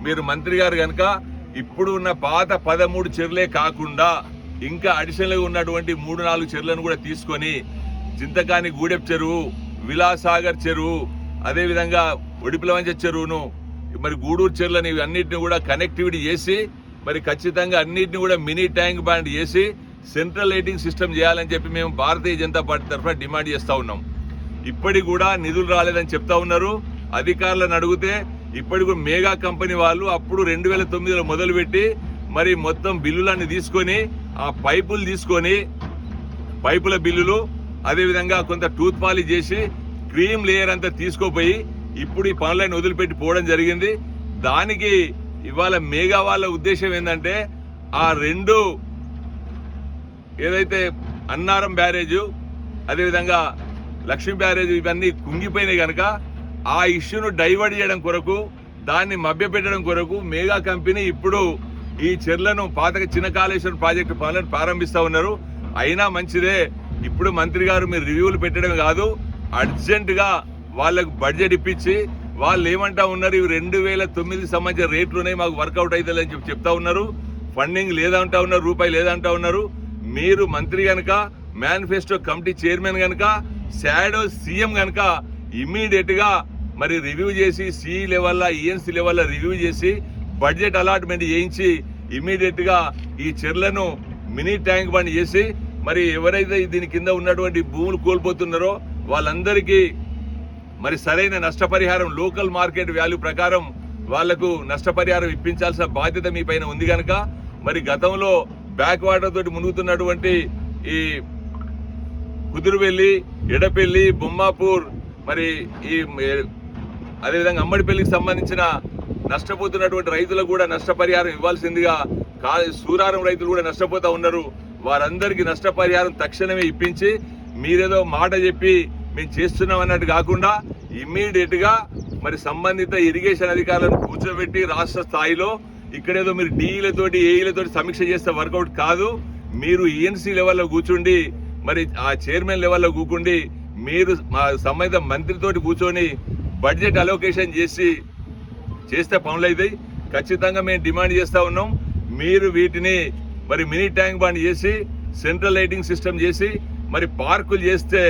మీరు మంత్రి గారు కనుక ఇప్పుడు ఉన్న పాత 13 చెరువులే కాకుండా ఇంకా అడిషనల్గా ఉన్నటువంటి 3-4 చెరువులను కూడా తీసుకొని చింతకాని గూడెప్ చెరువు, విలాసాగర్ చెరువు, అదేవిధంగా ఒడిపిలవంచ చెరువును, మరి గూడూరు చెరువులని అన్నింటినీ కూడా కనెక్టివిటీ చేసి మరి ఖచ్చితంగా అన్నింటినీ కూడా మినీ ట్యాంక్ బండ్ చేసి సెంట్రల్ లైటింగ్ సిస్టమ్ చేయాలని చెప్పి మేము భారతీయ జనతా పార్టీ తరఫున డిమాండ్ చేస్తూ ఉన్నాం. ఇప్పటికి కూడా నిధులు రాలేదని చెప్తా ఉన్నారు. అధికారులను అడిగితే ఇప్పటికి కూడా మేఘా కంపెనీ వాళ్ళు అప్పుడు 2009లో మొదలుపెట్టి మరి మొత్తం బిల్లులన్నీ తీసుకొని ఆ పైపులు తీసుకొని పైపుల బిల్లులు, అదేవిధంగా కొంత టూత్ పాలిష్ చేసి క్రీమ్ లేయర్ అంతా తీసుకోపోయి ఇప్పుడు ఈ పనులను వదిలిపెట్టి పోవడం జరిగింది. దానికి ఇవాళ మేఘా వాళ్ళ ఉద్దేశం ఏంటంటే ఆ 2 ఏదైతే అన్నారం బ్యారేజు, అదేవిధంగా లక్ష్మీ బ్యారేజ్ ఇవన్నీ కుంగిపోయినాయి కనుక ఆ ఇష్యూను డైవర్ట్ చేయడం కొరకు, దాన్ని మభ్యపెట్టడం కొరకు మేఘా కంపెనీ ఇప్పుడు ఈ చెర్లను పాతక చిన్న కాళేశ్వరం ప్రాజెక్టు పనులను ప్రారంభిస్తూ ఉన్నారు. అయినా మంచిదే, ఇప్పుడు మంత్రి గారు మీరు రివ్యూలు పెట్టడం కాదు, అర్జెంటుగా వాళ్ళకు బడ్జెట్ ఇప్పించి వాళ్ళు ఏమంటా ఉన్నారు, ఇవి 2009 సంబంధించిన రేట్లు ఉన్నాయి, మాకు వర్కౌట్ అవుతుందని చెప్పి చెప్తా ఉన్నారు. ఫండింగ్ లేదంటా ఉన్నారు, రూపాయి లేదంటా ఉన్నారు. మీరు మంత్రి కనుక, మేనిఫెస్టో కమిటీ చైర్మన్ కనుక, షాడో సీఎం కనుక ఇమ్మీడియట్ గా మరి రివ్యూ చేసి సి లెవెల్లో ఈఎన్సీ లెవెల్లో రివ్యూ చేసి బడ్జెట్ అలాట్మెంట్ చేయించి ఇమ్మీడియట్ గా ఈ చెర్లను మినీ ట్యాంక్ బండ్ చేసి మరి ఎవరైతే దీని కింద ఉన్నటువంటి భూములు కోల్పోతున్నారో వాళ్ళందరికీ మరి సరైన నష్టపరిహారం లోకల్ మార్కెట్ వాల్యూ ప్రకారం వాళ్లకు నష్టపరిహారం ఇప్పించాల్సిన బాధ్యత మీ పైన ఉంది కనుక మరి గతంలో బ్యాక్ వాటర్ తోటి మునుగుతున్నటువంటి ఈ కుదురువెల్లి, ఎడపల్లి, బొమ్మాపూర్, మరి ఈ అదేవిధంగా అమ్మడిపల్లికి సంబంధించిన నష్టపోతున్నటువంటి రైతులకు కూడా నష్టపరిహారం ఇవ్వాల్సిందిగా, సూరారం రైతులు కూడా నష్టపోతా ఉన్నారు. వారందరికీ నష్టపరిహారం తక్షణమే ఇప్పించి మీరేదో మాట చెప్పి మేము చేస్తున్నాం అన్నట్టు కాకుండా ఇమ్మీడియట్ గా మరి సంబంధిత ఇరిగేషన్ అధికారులను కూర్చోబెట్టి రాష్ట్ర స్థాయిలో ఇక్కడేదో మీరు డిఈలతోటి ఏఈలతోటి సమీక్ష చేస్తే వర్కౌట్ కాదు. మీరు ఈఎన్సీ లెవెల్లో కూర్చుండి మరి ఆ చైర్మన్ లెవెల్లో కూర్చుండి మీరు మా సంబంధిత మంత్రితోటి కూర్చొని బడ్జెట్ అలోకేషన్ చేస్తే పనులు అవుతాయి. ఖచ్చితంగా మేము డిమాండ్ చేస్తూ ఉన్నాం. మీరు వీటిని మరి మినీ ట్యాంక్ బండ్ చేసి సెంట్రల్ లైటింగ్ సిస్టమ్ చేసి మరి పార్కులు చేస్తే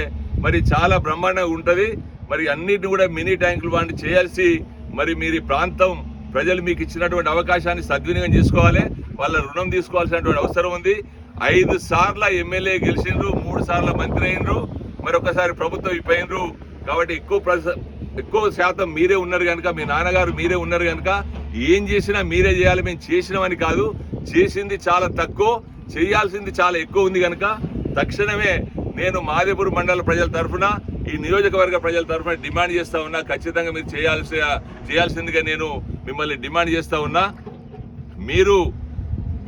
మరి చాలా బ్రహ్మాండంగా ఉంటుంది. మరి అన్నిటిని కూడా మినీ ట్యాంకులు బండ్ చేయాల్సి మరి మీరు ప్రాంతం ప్రజలు మీకు ఇచ్చినటువంటి అవకాశాన్ని సద్వినియోగం చేసుకోవాలి. వాళ్ళ రుణం తీసుకోవాల్సినటువంటి అవసరం ఉంది. 5 సార్లు ఎమ్మెల్యే గెలిచిండ్రు, 3 సార్లు మంత్రి అయినరు, మరొకసారి ప్రభుత్వం అయిపోయినరు. కాబట్టి ఎక్కువ శాతం మీరే ఉన్నారు కనుక, మీ నాన్నగారు మీరే ఉన్నారు కనుక ఏం చేసినా మీరే చేయాలి. మేము చేసినామని కాదు, చేసింది చాలా తక్కువ, చేయాల్సింది చాలా ఎక్కువ ఉంది కనుక తక్షణమే నేను మాదేపూర్ మండల ప్రజల తరఫున, ఈ నియోజకవర్గ ప్రజల తరఫున డిమాండ్ చేస్తా ఉన్నా. ఖచ్చితంగా మీరు చేయాల్సిందిగా నేను మిమ్మల్ని డిమాండ్ చేస్తా ఉన్నా. మీరు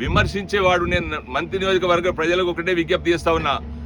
విమర్శించేవాడు నేను మంత్రి నియోజకవర్గ ప్రజలకు ఒకటే విజ్ఞప్తి చేస్తా ఉన్నా.